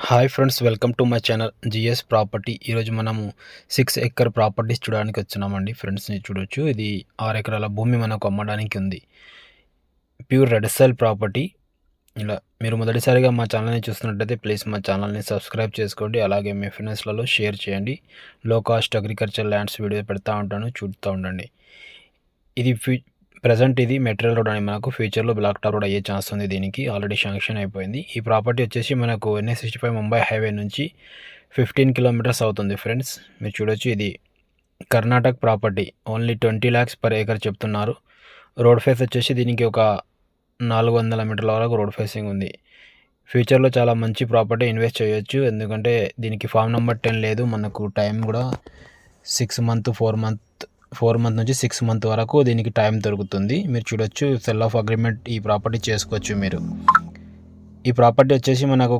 Hi friends, welcome to my channel GS property. ఈరోజు మనము 6 acre properties చూడడానికి వచ్చినామండి. ఫ్రెండ్స్ని చూడొచ్చు. ఇది 6 ఎకరాల భూమి మనకు అమ్మడానికి ఉంది. Pure red soil property. ఇలా మీరు మొదటిసారిగా మా ఛానల్ని చూస్తున్నట్టయితే ప్లీజ్ మా ఛానల్ని సబ్స్క్రైబ్ చేసుకోండి. అలాగే మీ ఫ్రెండ్స్లలో షేర్ చేయండి. లో కాస్ట్ అగ్రికల్చర్ ల్యాండ్స్ వీడియో పెడతా ఉంటాను, చూస్తూ ఉండండి. ఇది ప్రజెంట్ ఇది మెటీరియల్ రోడ్ అని మనకు ఫ్యూచర్లో బ్లాక్ టాప్ రోడ్ అయ్యే ఛాన్స్ ఉంది. దీనికి ఆల్రెడీ శాంక్షన్ అయిపోయింది. ఈ ప్రాపర్టీ వచ్చేసి మనకు NH65 ముంబై హైవే నుంచి 15 కిలోమీటర్స్ అవుతుంది. ఫ్రెండ్స్ మీరు చూడొచ్చు, ఇది Karnataka property. Only 20 lakhs per acre చెప్తున్నారు. రోడ్ ఫేస్ వచ్చేసి దీనికి ఒక 400 మీటర్ల వరకు రోడ్ ఫేసింగ్ ఉంది. ఫ్యూచర్లో చాలా మంచి ప్రాపర్టీ, ఇన్వెస్ట్ చేయొచ్చు. ఎందుకంటే దీనికి ఫామ్ నెంబర్ 10 లేదు. మనకు టైం కూడా 4 మంత్ నుంచి 6 మంత్ వరకు దీనికి టైం దొరుకుతుంది. మీరు చూడొచ్చు, సెల్ ఆఫ్ అగ్రిమెంట్ ఈ ప్రాపర్టీ చేసుకోవచ్చు. మీరు ఈ ప్రాపర్టీ వచ్చేసి మనకు